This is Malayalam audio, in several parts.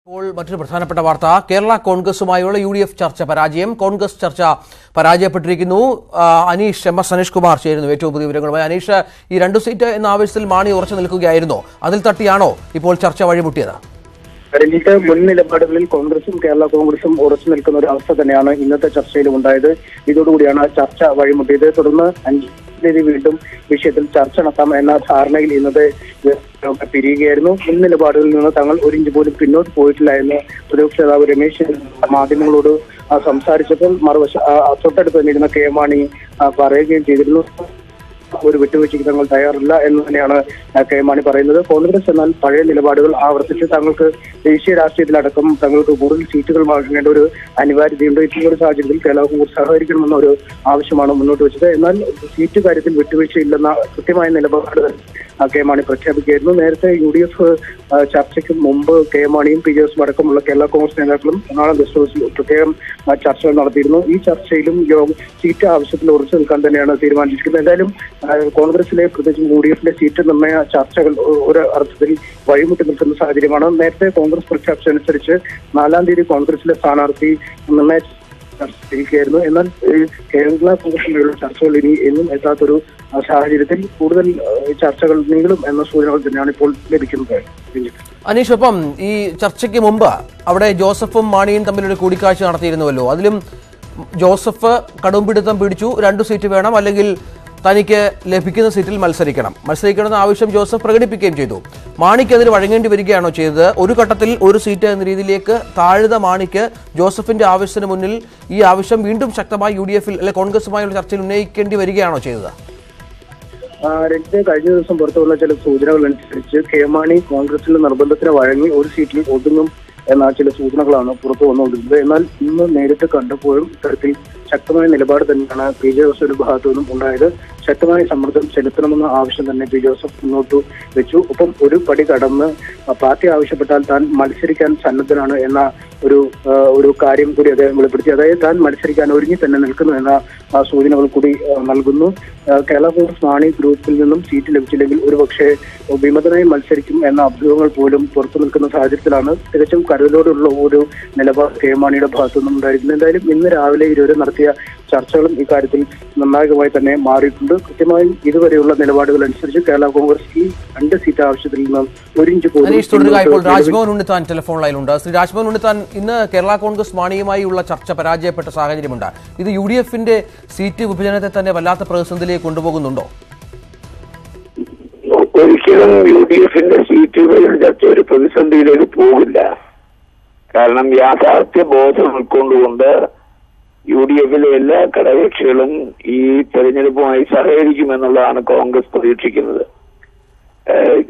മറ്റൊരു പ്രധാനപ്പെട്ട വാർത്ത കേരള കോൺഗ്രസുമായുള്ള UDF ചർച്ച പരാജയം. കോൺഗ്രസ് ചർച്ച പരാജയപ്പെട്ടിരിക്കുന്നു. അനീഷ് കുമാർ ചേരുന്നു ഏറ്റവും പുതിയ വിവരങ്ങളുമായി. അനീഷ്, ഈ 2 സീറ്റ് എന്ന ആവശ്യത്തിൽ മാണി ഉറച്ചു നിൽക്കുകയായിരുന്നു. അതിൽ തട്ടിയാണോ ഇപ്പോൾ ചർച്ച വഴിമുട്ടിയത്? രഞ്ജിത്ത്, മുൻ നിലപാടുകളിൽ കോൺഗ്രസും കേരള കോൺഗ്രസും ഉറച്ചു നിൽക്കുന്ന ഒരു അവസ്ഥ തന്നെയാണ് ഇന്നത്തെ ചർച്ചയിലും ഉണ്ടായത്. ഇതോടുകൂടിയാണ് ചർച്ച വഴിമുട്ടിയത്. തുടർന്ന് 5 തീയതി വീണ്ടും വിഷയത്തിൽ ചർച്ച നടത്താം എന്ന ധാരണയിൽ ഇന്നത്തെ പിരിയുകയായിരുന്നു. മുൻ നിലപാടുകളിൽ നിന്ന് തങ്ങൾ ഒരു ഇഞ്ച് പോലും പിന്നോട്ട് പോയിട്ടില്ല എന്ന് പ്രതിപക്ഷ നേതാവ് രമേശ് മാധ്യമങ്ങളോട് സംസാരിച്ചപ്പോൾ തൊട്ടടുത്ത് തന്നെയിരുന്ന കെ മാണി പറയുകയും ചെയ്തിരുന്നു. ഒരു വിട്ടുവീഴ്ചയ്ക്ക് തങ്ങൾ തയ്യാറില്ല എന്ന് തന്നെയാണ് കെ മാണി പറയുന്നത്. കോൺഗ്രസ് എന്നാൽ പഴയ നിലപാടുകൾ ആവർത്തിച്ച് തങ്ങൾക്ക് ദേശീയ രാഷ്ട്രീയത്തിലടക്കം തങ്ങൾക്ക് കൂടുതൽ സീറ്റുകൾ വാങ്ങേണ്ട ഒരു അനിവാര്യതയുണ്ട്. ഇത്തരമൊരു സാഹചര്യത്തിൽ കേരള കോൺഗ്രസ് സഹകരിക്കണമെന്ന ഒരു ആവശ്യമാണ് മുന്നോട്ട് വെച്ചത്. എന്നാൽ സീറ്റ് കാര്യത്തിൽ വിട്ടുവീഴ്ചയില്ലെന്ന കൃത്യമായ നിലപാട് കെ മാണി പ്രഖ്യാപിക്കുകയായിരുന്നു. നേരത്തെ UDF ചർച്ചയ്ക്ക് മുമ്പ് കെ മാണിയും പി ജോസും അടക്കമുള്ള കേരള കോൺഗ്രസ് നേതാക്കളും എറണാകുളം ഗസ്റ്റ് ഹൗസിൽ പ്രത്യേകം ചർച്ചകൾ നടത്തിയിരുന്നു. ഈ ചർച്ചയിലും സീറ്റ് ആവശ്യത്തിൽ ഉറച്ചു നിൽക്കാൻ തന്നെയാണ് തീരുമാനിച്ചിരിക്കുന്നത്. എന്തായാലും കോൺഗ്രസിലെ പ്രത്യേകിച്ചും UDFിലെ സീറ്റ് നിർണയ ചർച്ചകൾ ഒരു അർത്ഥത്തിൽ വഴിമുട്ടി നിൽക്കുന്ന സാഹചര്യമാണ്. നേരത്തെ കോൺഗ്രസ് പ്രഖ്യാപിച്ചതനുസരിച്ച് 4-ാം തീയതി കോൺഗ്രസിലെ സ്ഥാനാർത്ഥി നിർണയ ചർച്ചയായിരുന്നു. എന്നാൽ കേരള കോൺഗ്രസിലുള്ള ചർച്ചകൾ ഇനി എന്നും എത്താത്തൊരു സാഹചര്യത്തിൽ കൂടുതൽ ചർച്ചകൾ നീളും എന്ന സൂചനകൾ തന്നെയാണ് ഇപ്പോൾ ലഭിക്കുന്നത്. അനീഷ്, ഒപ്പം ഈ ചർച്ചയ്ക്ക് മുമ്പ് അവിടെ ജോസഫും മാണിയും തമ്മിലൊരു കൂടിക്കാഴ്ച നടത്തിയിരുന്നുവല്ലോ. അതിലും ജോസഫ് കടുംപിടുത്തം പിടിച്ചു, 2 സീറ്റ് വേണം, അല്ലെങ്കിൽ തനിക്ക് ലഭിക്കുന്ന സീറ്റിൽ മത്സരിക്കണമെന്ന ആവശ്യം ജോസഫ് പ്രകടിപ്പിക്കുകയും ചെയ്തു. മാണിക്ക് അതിന് വഴങ്ങേണ്ടി വരികയാണോ ചെയ്തത്? ഒരു ഘട്ടത്തിൽ 1 സീറ്റ് എന്ന രീതിയിലേക്ക് താഴ്ന്ന മാണിക്ക് ജോസഫിന്റെ ആവശ്യത്തിന് മുന്നിൽ ഈ ആവശ്യം വീണ്ടും ശക്തമായി UDFിൽ അല്ലെ കോൺഗ്രസുമായുള്ള ചർച്ചയിൽ ഉന്നയിക്കേണ്ടി വരികയാണോ ചെയ്തത്? രഞ്ജിത്ത്, കഴിഞ്ഞ ദിവസം പുറത്തു വന്ന ചില സൂചനകൾ അനുസരിച്ച് കെ മാണി കോൺഗ്രസിന്റെ നിർബന്ധത്തിന് വഴങ്ങി 1 സീറ്റിൽ ഒതുങ്ങും എന്ന ചില സൂചനകളാണ് പുറത്തു വന്നുകൊണ്ടിരുന്നത്. എന്നാൽ ഇന്ന് നേരിട്ട് കണ്ടപ്പോഴും ഇത്തരത്തിൽ ശക്തമായ നിലപാട് തന്നെയാണ് പി ജോസഫിന്റെ ഭാഗത്തു നിന്നും ഉണ്ടായത്. ശക്തമായ സമ്മർദ്ദം ചെലുത്തണമെന്ന ആവശ്യം തന്നെ പി ജോസഫ് മുന്നോട്ട് വെച്ചു. ഒപ്പം ഒരു പടി കടന്ന് പാർട്ടി ആവശ്യപ്പെട്ടാൽ താൻ മത്സരിക്കാൻ സന്നദ്ധനാണ് എന്ന ഒരു കാര്യം കൂടി അദ്ദേഹം വെളിപ്പെടുത്തി. അതായത് താൻ മത്സരിക്കാൻ ഒരുങ്ങി തന്നെ നിൽക്കുന്നു എന്ന സൂചനകൾ കൂടി നൽകുന്നു. കേരള കോൺഗ്രസ് മാണി ഗ്രൂപ്പിൽ നിന്നും സീറ്റ് ലഭിച്ചില്ലെങ്കിൽ ഒരുപക്ഷെ വിമതനായി മത്സരിക്കും എന്ന അഭ്യൂഹങ്ങൾ പോലും പുറത്തു നിൽക്കുന്ന സാഹചര്യത്തിലാണ് തികച്ചും കരുതലോടുള്ള ഒരു നിലപാട് കെ മാണിയുടെ ഭാഗത്തു നിന്നും ഉണ്ടായിരിക്കുന്നത്. എന്തായാലും ഇന്ന് രാവിലെ ഇരുവരും നടത്തിയ ചർച്ചകളും ഇക്കാര്യത്തിൽ നിർണായകമായി തന്നെ മാറിയിട്ടുണ്ട്. കൃത്യമായും ഇതുവരെയുള്ള നിലപാടുകൾ അനുസരിച്ച് കേരള കോൺഗ്രസ് ഈ 2 സീറ്റ് ആവശ്യത്തിൽ നിന്ന് 1 ഇഞ്ച് പോലും. രാജ്മോഹൻ ഉണ്ണിത്താൻ ടെലിഫോൺ ലൈനിലുണ്ട്. ശ്രീ രാജ്മോഹൻ ഉണ്ണിത്താൻ, ഇന്ന് കേരള കോൺഗ്രസ് മാണിയുമായുള്ള ചർച്ച പരാജയപ്പെട്ട സാഹചര്യമുണ്ട്. ഇത് UDFിന്റെ സീറ്റ് വിഭജനത്തെ തന്നെ വല്ലാത്ത പ്രതിസന്ധിയിലേക്ക് കൊണ്ടുപോകുന്നുണ്ടോ? ഒരിക്കലും UDFിന്റെ സീറ്റ് വിഭജന ചർച്ച ഒരു പ്രതിസന്ധിയിലേക്ക് പോകില്ല. കാരണം യാഥാർത്ഥ്യ ബോധം ഉൾക്കൊണ്ടുകൊണ്ട് UDFിലെ എല്ലാ ഘടകകക്ഷികളും ഈ തെരഞ്ഞെടുപ്പുമായി സഹകരിക്കുമെന്നുള്ളതാണ് കോൺഗ്രസ് പ്രതീക്ഷിക്കുന്നത്.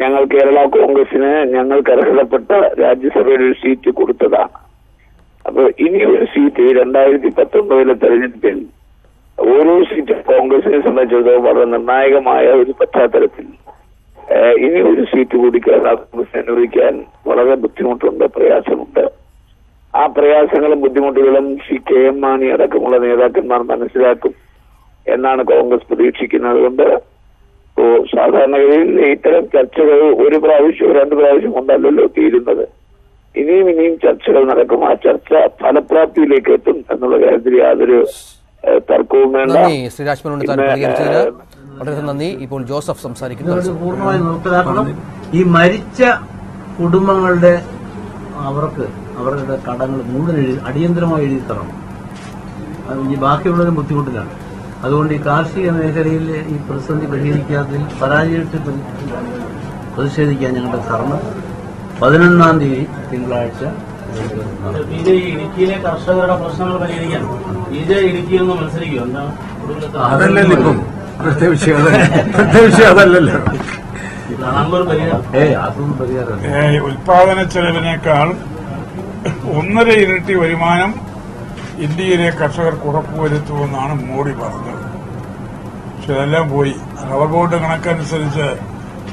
ഞങ്ങൾ കേരള കോൺഗ്രസിന് ഞങ്ങൾക്ക് അർഹതപ്പെട്ട രാജ്യസഭയിൽ ഒരു സീറ്റ് കൊടുത്തതാണ്. അപ്പൊ ഇനി ഒരു സീറ്റ് 2019 തെരഞ്ഞെടുപ്പിൽ ഓരോ സീറ്റ് കോൺഗ്രസിനെ സംബന്ധിച്ചിടത്തോളം വളരെ നിർണായകമായ ഒരു പശ്ചാത്തലത്തിൽ ഇനി ഒരു സീറ്റ് കൂടി കേരള കോൺഗ്രസിനെ അനുവദിക്കാൻ വളരെ ബുദ്ധിമുട്ടുണ്ട്, പ്രയാസമുണ്ട്. ആ പ്രയാസങ്ങളും ബുദ്ധിമുട്ടുകളും കെ എം മാണി അടക്കമുള്ള നേതാക്കന്മാർ മനസ്സിലാക്കും എന്നാണ് കോൺഗ്രസ് പ്രതീക്ഷിക്കുന്നത്. കൊണ്ട് സാധാരണഗതിയിൽ ഇത്തരം ചർച്ചകൾ 1 പ്രാവശ്യം 2 പ്രാവശ്യം കൊണ്ടല്ലല്ലോ തീരുന്നത്. ഇനിയും ചർച്ചകൾ നടക്കും. ആ ചർച്ച ഫലപ്രാപ്തിയിലേക്ക് എത്തും എന്നുള്ള കാര്യത്തിൽ യാതൊരു തർക്കവും വേണ്ട. വളരെ നന്ദി. ഇപ്പോൾ ജോസഫ് സംസാരിക്കുന്നത് പൂർണ്ണമായി നിർത്തലാക്കണം. ഈ മരിച്ച കുടുംബങ്ങളുടെ അവരുടെ കടങ്ങൾ മുഴുവൻ അടിയന്തരമായി എഴുതി തരണം. ഈ ബാക്കിയുള്ളവരും ബുദ്ധിമുട്ടിലാണ്. അതുകൊണ്ട് ഈ കാർഷിക മേഖലയിൽ ഈ പ്രതിസന്ധി പരിഹരിക്കാത്തതിൽ പരാജയത്തിൽ പ്രതിഷേധിക്കാൻ ഞങ്ങളുടെ ധർമ്മ 11-ാം തീയതി തിങ്കളാഴ്ച ഇടുക്കിയിലെ കർഷകരുടെ പ്രശ്നങ്ങൾ പരിഹരിക്കാൻ ഇടുക്കിയിൽ നിന്ന് മത്സരിക്കും. അതല്ലല്ലോ ഇപ്പം വിഷയം അതല്ലല്ലോ. അതൊന്നും പരിഹാരം. ഉൽപാദന ചെലവിനേക്കാൾ 1.5 ഇരട്ടി വരുമാനം ഇന്ത്യയിലെ കർഷകർക്ക് ഉറപ്പുവരുത്തുമെന്നാണ് മോഡി പറഞ്ഞത്. പക്ഷെ അതെല്ലാം പോയി. റബ്ബർ ബോർഡ് കണക്കനുസരിച്ച്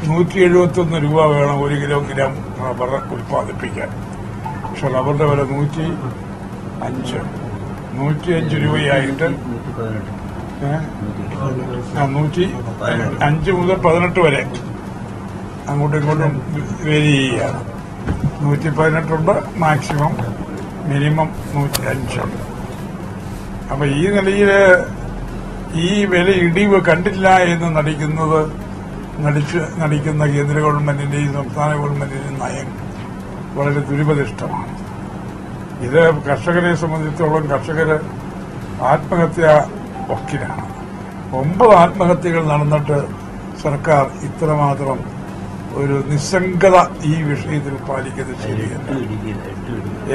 171 രൂപ വേണം 1 കിലോഗ്രാം റബ്ബർ ഉൽപ്പാദിപ്പിക്കാൻ. പക്ഷെ റബ്ബറിന്റെ വില 105 രൂപയായിട്ട് 105 മുതൽ 18 വരെ അങ്ങോട്ടും ഇങ്ങോട്ടും വേരി ചെയ്യുകയാണ്. 118 മാക്സിമം, മിനിമം 105. അപ്പൊ ഈ നിലയില് ഈ വില ഇടിവ് കണ്ടില്ല എന്ന് നടിക്കുന്ന കേന്ദ്ര ഗവൺമെന്റിന്റെയും സംസ്ഥാന ഗവൺമെന്റിന്റെയും നയം വളരെ ദുരുപദിഷ്ടമാണ്. ഇത് കർഷകരെ സംബന്ധിച്ചിടത്തോളം കർഷകര് ആത്മഹത്യ വക്കിലാണ്. 9 ആത്മഹത്യകൾ നടന്നിട്ട് സർക്കാർ ഇത്രമാത്രം ഒരു നിസ്സംഗത ഈ വിഷയത്തിൽ പാലിക്കുന്നത് ശരിയല്ല.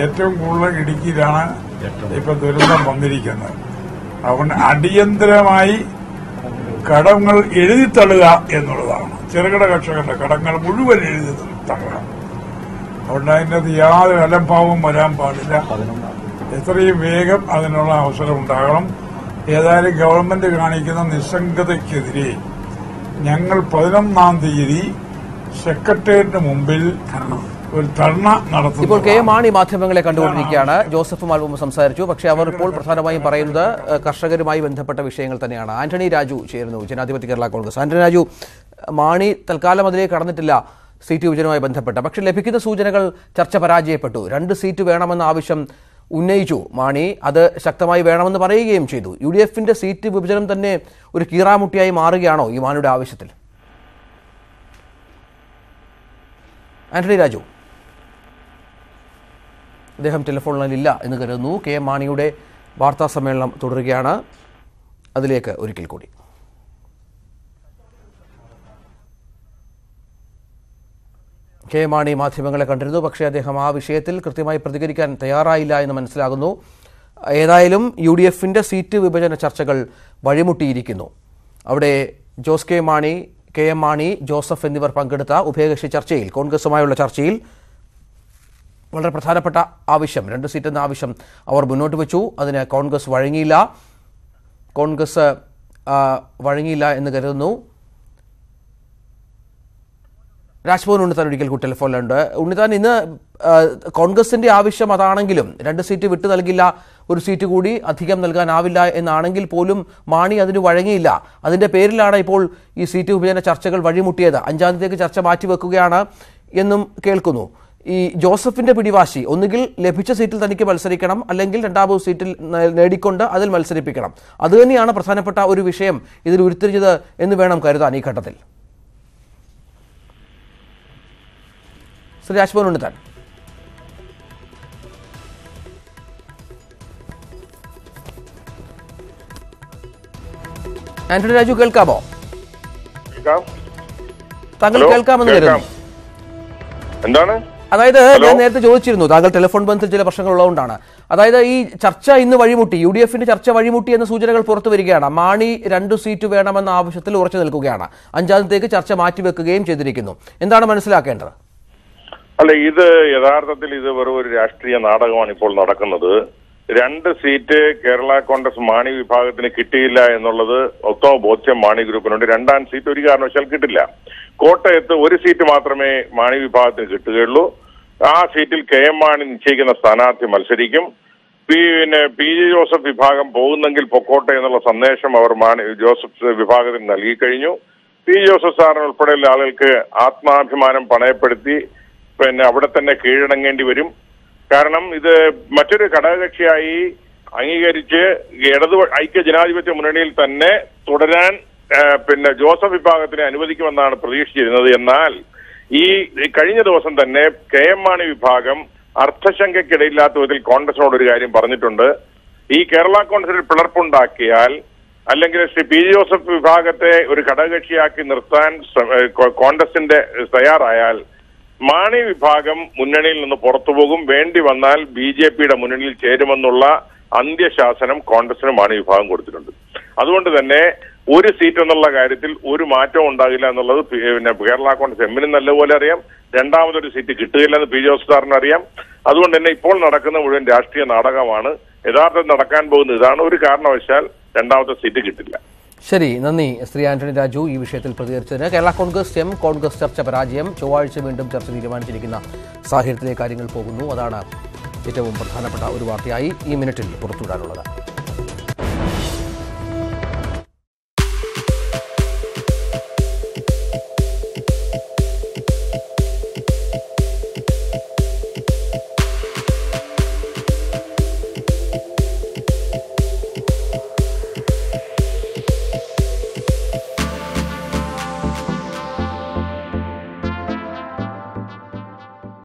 ഏറ്റവും കൂടുതൽ ഇടുക്കിയിലാണ് ഇപ്പൊ ദുരന്തം വന്നിരിക്കുന്നത്. അതുകൊണ്ട് അടിയന്തരമായി കടങ്ങൾ എഴുതിത്തള്ളുക എന്നുള്ളതാണ്. ചെറുകിട കർഷകരുടെ കടങ്ങൾ മുഴുവൻ എഴുതി തള്ളുക. അതുകൊണ്ട് അതിൻ്റെ അത് യാതൊരു അലംഭാവവും വരാൻ പാടില്ല. എത്രയും വേഗം അതിനുള്ള അവസരം ഉണ്ടാകണം. ഏതായാലും ഗവൺമെന്റ് കാണിക്കുന്ന നിസ്സംഗതയ്ക്കെതിരെ ഞങ്ങൾ 11-ാം തീയതി സെക്രട്ടേറിയറ്റിന് മുമ്പിൽ ഒരു ധർണ നടത്തുന്നു. ഇപ്പോൾ കെ മാണി മാധ്യമങ്ങളെ കണ്ടുകൊണ്ടിരിക്കുകയാണ്. ജോസഫ് മാൽവും സംസാരിച്ചു. പക്ഷേ അവർ ഇപ്പോൾ പ്രധാനമായും പറയുന്നത് കർഷകരുമായി ബന്ധപ്പെട്ട വിഷയങ്ങൾ തന്നെയാണ്. ആന്റണി രാജു ചേരുന്നു, ജനാധിപത്യ കേരള കോൺഗ്രസ്. ആന്റണി രാജു, മാണി തൽക്കാലം അതിലേക്ക് കടന്നിട്ടില്ല സീറ്റ് വിഭജനവുമായി ബന്ധപ്പെട്ട. പക്ഷേ ലഭിക്കുന്ന സൂചനകൾ ചർച്ച പരാജയപ്പെട്ടു. 2 സീറ്റ് വേണമെന്ന ആവശ്യം ഉന്നയിച്ചു മാണി. അത് ശക്തമായി വേണമെന്ന് പറയുകയും ചെയ്തു. UDFന്റെ സീറ്റ് വിഭജനം തന്നെ ഒരു കീറാമുട്ടിയായി മാറുകയാണോ ഈ മാണിയുടെ ആവശ്യത്തിൽ? ആന്റണി രാജു, അദ്ദേഹം ടെലിഫോൺ ലൈനിലില്ല എന്ന് കരുതുന്നു. കെ മാണിയുടെ വാർത്താ സമ്മേളനം തുടരുകയാണ്. അതിലേക്ക് ഒരിക്കൽ കൂടി. കെ മാണി മാധ്യമങ്ങളെ കണ്ടിരുന്നു. പക്ഷേ അദ്ദേഹം ആ വിഷയത്തിൽ കൃത്യമായി പ്രതികരിക്കാൻ തയ്യാറായില്ല എന്ന് മനസ്സിലാകുന്നു. ഏതായാലും UDFന്റെ സീറ്റ് വിഭജന ചർച്ചകൾ വഴിമുട്ടിയിരിക്കുന്നു. അവിടെ Jose K Mani, KM Mani, Joseph എന്നിവർ പങ്കെടുത്ത ഉഭയകക്ഷി ചർച്ചയിൽ, കോൺഗ്രസുമായുള്ള ചർച്ചയിൽ വളരെ പ്രധാനപ്പെട്ട ആവശ്യം, 2 സീറ്റ് എന്ന ആവശ്യം അവർ മുന്നോട്ട് വെച്ചു. അതിന് കോൺഗ്രസ് വഴങ്ങിയില്ല എന്ന് കരുതുന്നു. രാജ്ഭവൻ ഉണ്ണിത്താൻ ഒരിക്കൽ കൂടി ടെലിഫോണിലുണ്ട്. ഉണ്ണിത്താൻ, ഇന്ന് കോൺഗ്രസിന്റെ ആവശ്യം അതാണെങ്കിലും 2 സീറ്റ് വിട്ടു നൽകില്ല, 1 സീറ്റ് കൂടി അധികം നൽകാനാവില്ല എന്നാണെങ്കിൽ പോലും മാണി അതിന് വഴങ്ങിയില്ല. അതിന്റെ പേരിലാണ് ഇപ്പോൾ ഈ സീറ്റ് വിഭജന ചർച്ചകൾ വഴിമുട്ടിയത്. 5-ാം തീയതിക്ക് ചർച്ച മാറ്റിവെക്കുകയാണ് എന്നും കേൾക്കുന്നു. ഈ ജോസഫിന്റെ പിടിവാശി, ഒന്നുകിൽ ലഭിച്ച സീറ്റിൽ തനിക്ക് മത്സരിക്കണം, അല്ലെങ്കിൽ 2ാമത് സീറ്റിൽ നേടിക്കൊണ്ട് അതിൽ മത്സരിപ്പിക്കണം. അതുതന്നെയാണ് പ്രധാനപ്പെട്ട ഒരു വിഷയം ഇതിൽ ഉരുത്തിരിഞ്ഞത് എന്ന് വേണം കരുതാൻ ഈ ഘട്ടത്തിൽ. ശ്രീ രാജ്ഭവൻ ഉണ്ണിത്താൻ. ആന്റണി രാജു, കേൾക്കാമോ? താങ്കൾ കേൾക്കാമെന്ന് കരുതുന്നു. എന്താണ്? അതായത് ഞാൻ നേരത്തെ ചോദിച്ചിരുന്നു, താങ്കൾ ടെലിഫോൺ ബന്ധത്തിൽ ചില പ്രശ്നങ്ങൾ ഉള്ളതുകൊണ്ടാണ്. അതായത് ഈ ചർച്ച ഇന്ന് വഴിമുട്ടി, UDFന്റെ ചർച്ച വഴിമുട്ടി എന്ന സൂചനകൾ പുറത്തു വരികയാണ്. മാണി 2 സീറ്റ് വേണമെന്ന ആവശ്യത്തിൽ ഉറച്ചു നിൽക്കുകയാണ്. 5-ാം തീയതിക്ക് ചർച്ച മാറ്റിവെക്കുകയും ചെയ്തിരിക്കുന്നു. എന്താണ് മനസ്സിലാക്കേണ്ടത്? അല്ല, ഇത് യഥാർത്ഥത്തിൽ ഇത് വെറും ഒരു രാഷ്ട്രീയ നാടകമാണ് ഇപ്പോൾ നടക്കുന്നത്. 2 സീറ്റ് കേരള കോൺഗ്രസ് മാണി വിഭാഗത്തിന് കിട്ടിയില്ല എന്നുള്ളത് ഉത്തമ ബോധ്യം മാണി ഗ്രൂപ്പിനുണ്ട്. 2ാം സീറ്റ് ഒരു കാരണവശാൽ കിട്ടില്ല. കോട്ടയത്ത് 1 സീറ്റ് മാത്രമേ മാണി വിഭാഗത്തിന് കിട്ടുകയുള്ളൂ. ആ സീറ്റിൽ KM മാണി നിശ്ചയിക്കുന്ന സ്ഥാനാർത്ഥി മത്സരിക്കും. പി ജെ ജോസഫ് വിഭാഗം പോകുന്നെങ്കിൽ പൊക്കോട്ടെ എന്നുള്ള സന്ദേശം അവർ ജോസഫ് വിഭാഗത്തിന് നൽകി കഴിഞ്ഞു. പി ജോസഫ് സാറിന് ഉൾപ്പെടെയുള്ള ആളുകൾക്ക് ആത്മാഭിമാനം പണയപ്പെടുത്തി അവിടെ തന്നെ കീഴടങ്ങേണ്ടി വരും. കാരണം ഇത് മറ്റൊരു ഘടകകക്ഷിയായി അംഗീകരിച്ച് ഐക്യ ജനാധിപത്യ മുന്നണിയിൽ തന്നെ തുടരാൻ ജോസഫ് വിഭാഗത്തിനെ അനുവദിക്കുമെന്നാണ് പ്രതീക്ഷിച്ചിരുന്നത്. എന്നാൽ ഈ കഴിഞ്ഞ ദിവസം തന്നെ KM മാണി വിഭാഗം അർത്ഥശങ്കയ്ക്കിടയില്ലാത്ത വിധത്തിൽ കോൺഗ്രസിനോട് ഒരു കാര്യം പറഞ്ഞിട്ടുണ്ട്. ഈ കേരള കോൺഗ്രസിൽ പിളർപ്പുണ്ടാക്കിയാൽ, അല്ലെങ്കിൽ ശ്രീ പി ജോസഫ് വിഭാഗത്തെ ഒരു ഘടകകക്ഷിയാക്കി നിർത്താൻ കോൺഗ്രസിന്റെ തയ്യാറായാൽ മാണി വിഭാഗം മുന്നണിയിൽ നിന്ന് പുറത്തുപോകും, വേണ്ടി വന്നാൽ BJPയുടെ മുന്നണിയിൽ ചേരുമെന്നുള്ള അന്ത്യശാസനം കോൺഗ്രസിന് മാണി വിഭാഗം കൊടുത്തിട്ടുണ്ട്. അതുകൊണ്ട് തന്നെ 1 സീറ്റ് എന്നുള്ള കാര്യത്തിൽ ഒരു മാറ്റവും ഉണ്ടാകില്ല എന്നുള്ളത് കേരള കോൺഗ്രസ് എമ്മിന് നല്ലപോലെ അറിയാം. 2ാമതൊരു സീറ്റ് കിട്ടുകയില്ലെന്ന് പി ജോസഫ് സാറിന് അറിയാം. അതുകൊണ്ട് തന്നെ ഇപ്പോൾ നടക്കുന്ന മുഴുവൻ രാഷ്ട്രീയ നാടകമാണ്. യഥാർത്ഥത്തിൽ നടക്കാൻ പോകുന്നത് ഇതാണ്. ഒരു കാരണവശാൽ 2ാമത്തെ സീറ്റ് കിട്ടില്ല. ശരി, നന്ദി ശ്രീ ആന്റണി രാജു ഈ വിഷയത്തിൽ പ്രതികരിച്ചതിന്. കേരള കോൺഗ്രസ് കോൺഗ്രസ് ചർച്ച പരാജയം. ചൊവ്വാഴ്ച വീണ്ടും ചർച്ച തീരുമാനിച്ചിരിക്കുന്ന സാഹചര്യത്തിലേക്ക് കാര്യങ്ങൾ പോകുന്നു. അതാണ് ഏറ്റവും പ്രധാനപ്പെട്ട ഒരു വാർത്തയായി ഈ മിനിറ്റിൽ പുറത്തുവിടാനുള്ളത്.